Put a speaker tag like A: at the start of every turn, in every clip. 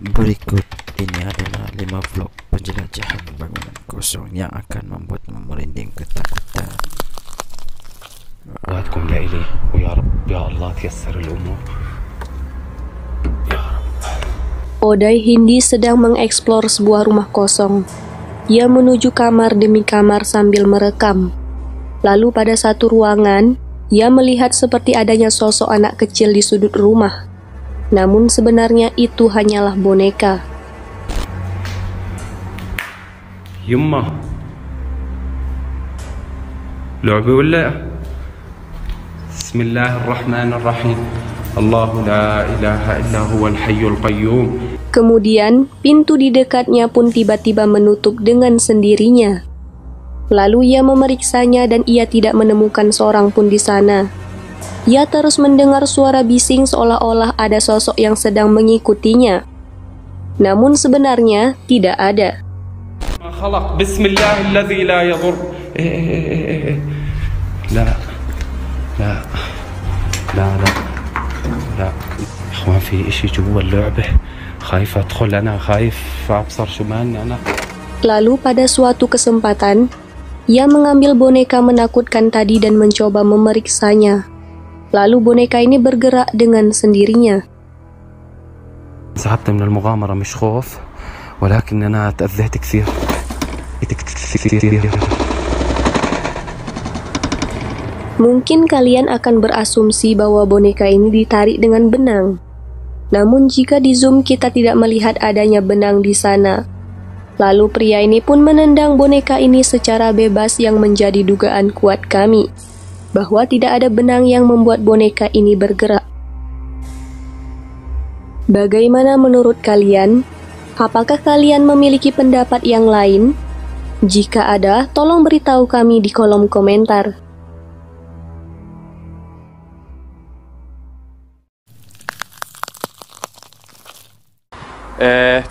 A: Berikut ini adalah 5 vlog penjelajahan bangunan kosong yang akan membuatmu merinding ketakutan.
B: وعدكم لإلي ويا رب يا الله تيسر الأمور.
C: Odai Hindi sedang mengeksplor sebuah rumah kosong. Ia menuju kamar demi kamar sambil merekam. Lalu pada satu ruangan, ia melihat seperti adanya sosok anak kecil di sudut rumah. Namun sebenarnya itu hanyalah boneka.
B: يمه لعبة ولا؟ بسم الله الرحمن الرحيم الله لا إله إلا هو الحي القيوم.
C: Kemudian, pintu di dekatnya pun tiba-tiba menutup dengan sendirinya. Lalu ia memeriksanya dan ia tidak menemukan seorang pun di sana. Ia terus mendengar suara bising seolah-olah ada sosok yang sedang mengikutinya. Namun sebenarnya tidak ada.
B: خلق بسم الله الذي لا يضر. لا لا لا لا لا اخوان في اشي جوا اللعبة خايف ادخل انا خايف ابصر شو مالني انا.
C: Lalu pada suatu kesempatan, ia mengambil boneka menakutkan tadi dan mencoba memeriksanya. Lalu boneka ini bergerak dengan sendirinya.
B: انسحبت من المغامرة مش خوف ولكن انا تأذيت كثير.
C: Mungkin kalian akan berasumsi bahwa boneka ini ditarik dengan benang. Namun jika di zoom kita tidak melihat adanya benang di sana. Lalu pria ini pun menendang boneka ini secara bebas yang menjadi dugaan kuat kami, bahwa tidak ada benang yang membuat boneka ini bergerak. Bagaimana menurut kalian? Apakah kalian memiliki pendapat yang lain? Jika ada, tolong beritahu kami di kolom komentar.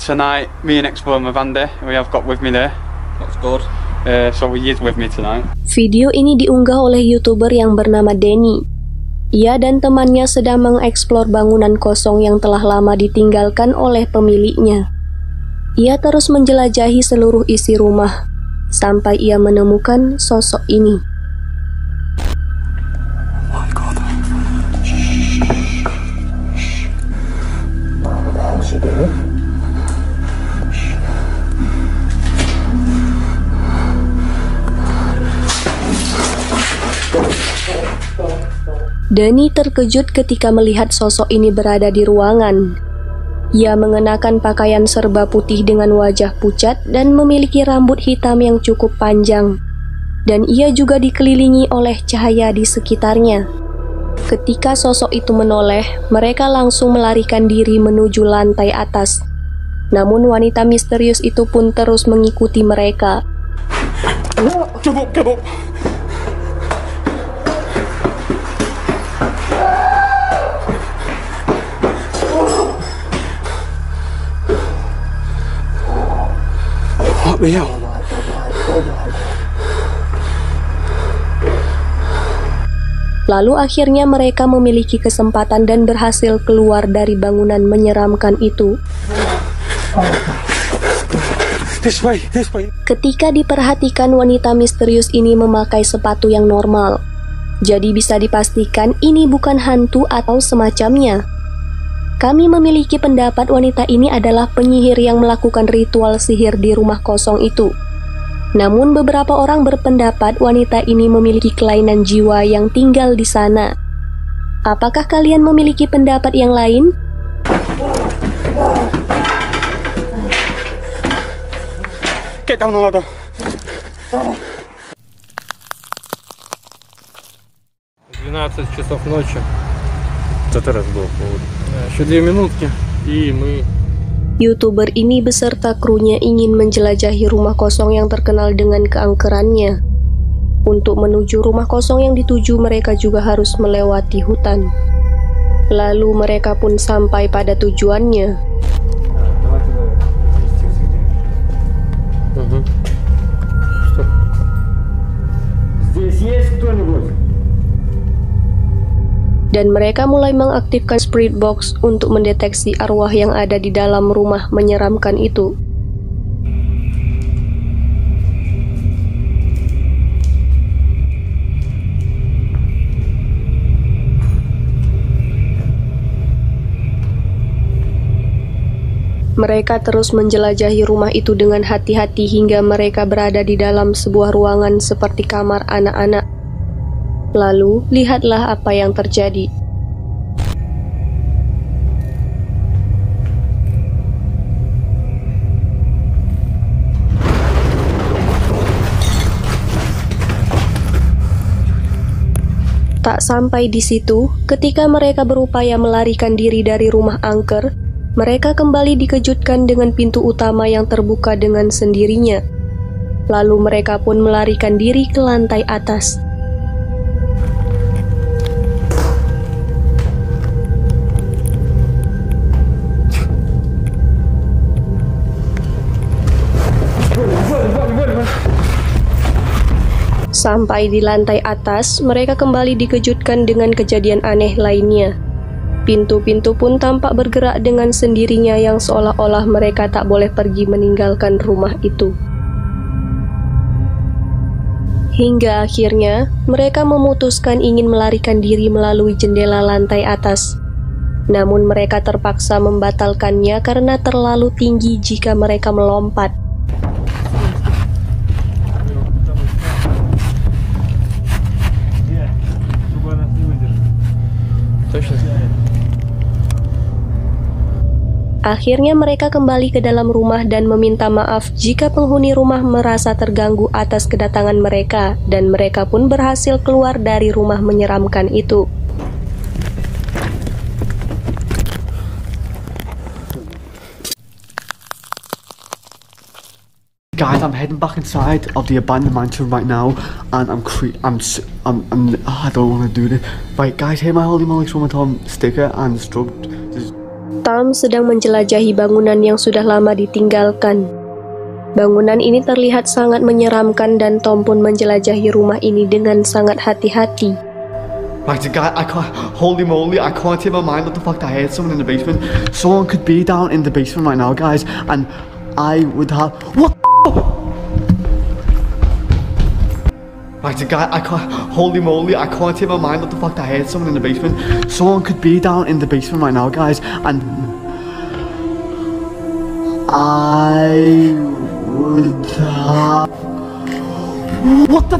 D: Tonight, me and ex-Burma Vande, we have got with me there.
E: That's good.
D: So he is with me tonight.
C: Video ini diunggah oleh YouTuber yang bernama Denny. Ia dan temannya sedang mengeksplor bangunan kosong yang telah lama ditinggalkan oleh pemiliknya. Ia terus menjelajahi seluruh isi rumah, sampai ia menemukan sosok ini. Denny terkejut ketika melihat sosok ini berada di ruangan. Ia mengenakan pakaian serba putih dengan wajah pucat dan memiliki rambut hitam yang cukup panjang. Dan ia juga dikelilingi oleh cahaya di sekitarnya. Ketika sosok itu menoleh, mereka langsung melarikan diri menuju lantai atas. Namun wanita misterius itu pun terus mengikuti mereka.
D: Give up. What the hell?
C: Lalu akhirnya mereka memiliki kesempatan dan berhasil keluar dari bangunan menyeramkan itu.
D: This way.
C: Ketika diperhatikan, wanita misterius ini memakai sepatu yang normal. Jadi bisa dipastikan ini bukan hantu atau semacamnya. Kami memiliki pendapat wanita ini adalah penyihir yang melakukan ritual sihir di rumah kosong itu. Namun beberapa orang berpendapat wanita ini memiliki kelainan jiwa yang tinggal di sana. Apakah kalian memiliki pendapat yang lain?
D: Get down the ladder.
E: 12 часов ночи. Это раз был повод. Еще 2 минутки, и мы...
C: YouTuber ini beserta krunya ingin menjelajahi rumah kosong yang terkenal dengan keangkerannya. Untuk menuju rumah kosong yang dituju, mereka juga harus melewati hutan. Lalu mereka pun sampai pada tujuannya.
E: Здесь есть кто-нибудь?
C: dan mereka mulai mengaktifkan spirit box untuk mendeteksi arwah yang ada di dalam rumah menyeramkan itu. Mereka terus menjelajahi rumah itu dengan hati-hati hingga mereka berada di dalam sebuah ruangan seperti kamar anak-anak. Lalu, lihatlah apa yang terjadi. Tak sampai di situ, ketika mereka berupaya melarikan diri dari rumah angker, mereka kembali dikejutkan dengan pintu utama yang terbuka dengan sendirinya. Lalu mereka pun melarikan diri ke lantai atas. Sampai di lantai atas, mereka kembali dikejutkan dengan kejadian aneh lainnya. Pintu-pintu pun tampak bergerak dengan sendirinya yang seolah-olah mereka tak boleh pergi meninggalkan rumah itu. Hingga akhirnya, mereka memutuskan ingin melarikan diri melalui jendela lantai atas. Namun mereka terpaksa membatalkannya karena terlalu tinggi jika mereka melompat. Akhirnya mereka kembali ke dalam rumah dan meminta maaf jika penghuni rumah merasa terganggu atas kedatangan mereka, dan mereka pun berhasil keluar dari rumah menyeramkan itu.
F: Guys, I'm heading back inside of the abandoned mansion right now, and I don't want to do this. Right, guys, here's my Holy Moly Swimmer Tom sticker and strobe.
C: Tom sedang menjelajahi bangunan yang sudah lama ditinggalkan. Bangunan ini terlihat sangat menyeramkan dan Tom pun menjelajahi rumah ini dengan sangat hati-hati.
F: Right, guy, holy moly, I can't take my mind off the fact I heard someone in the basement. Someone could be down in the basement right now, guys, and I would have... What the Right, guy, holy moly, I can't take my mind off the fact I heard someone in the basement. Someone could be down in the basement right now, guys, and I would have... What the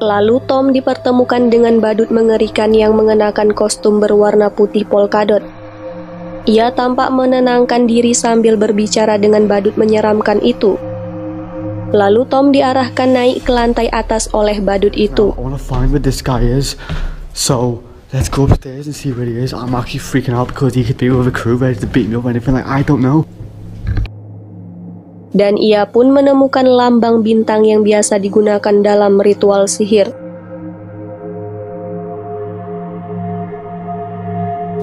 C: Lalu Tom dipertemukan dengan badut mengerikan yang mengenakan kostum berwarna putih polkadot. Ia tampak menenangkan diri sambil berbicara dengan badut menyeramkan itu. Lalu Tom diarahkan naik ke lantai atas oleh badut itu.
F: I want to find where this guy is, so let's go upstairs and see where he is. I'm actually freaking out because he could be with a crew ready to beat me up or anything, like I don't know.
C: Dan ia pun menemukan lambang bintang yang biasa digunakan dalam ritual sihir.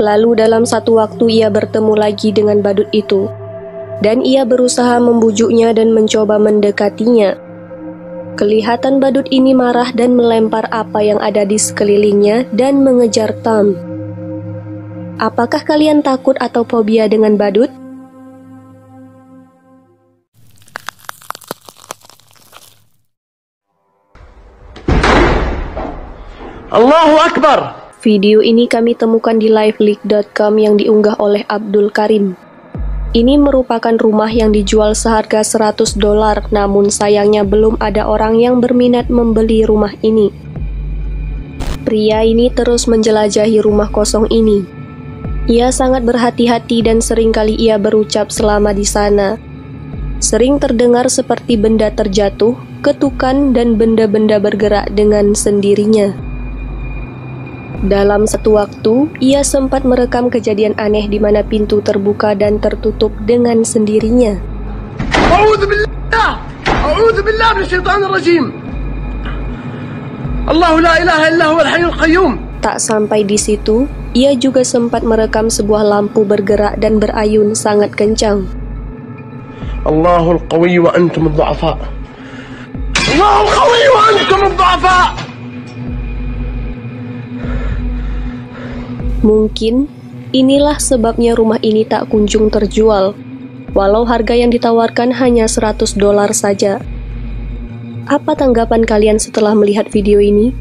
C: Lalu dalam satu waktu ia bertemu lagi dengan badut itu. Dan ia berusaha membujuknya dan mencoba mendekatinya. Kelihatan badut ini marah dan melempar apa yang ada di sekelilingnya dan mengejar Tom. Apakah kalian takut atau fobia dengan badut?
G: Allahu Akbar!
C: Video ini kami temukan di liveleak.com yang diunggah oleh Abdul Karim. Ini merupakan rumah yang dijual seharga $100, namun sayangnya belum ada orang yang berminat membeli rumah ini. Pria ini terus menjelajahi rumah kosong ini. Ia sangat berhati-hati dan seringkali ia berucap selama di sana. Sering terdengar seperti benda terjatuh, ketukan, dan benda-benda bergerak dengan sendirinya. Dalam satu waktu, ia sempat merekam kejadian aneh di mana pintu terbuka dan tertutup dengan sendirinya.
G: A'udzu billah! A'udzu billah minasyaitonir rajim. Allahu la ilaha illa huwal hayyul qayyum.
C: Tak sampai di situ, ia juga sempat merekam sebuah lampu bergerak dan berayun sangat kencang.
G: Allahul qawi wa antum ad-du'afa. Allahul qawi wa antum ad-du'afa.
C: Mungkin inilah sebabnya rumah ini tak kunjung terjual, walau harga yang ditawarkan hanya $100 saja. Apa tanggapan kalian setelah melihat video ini?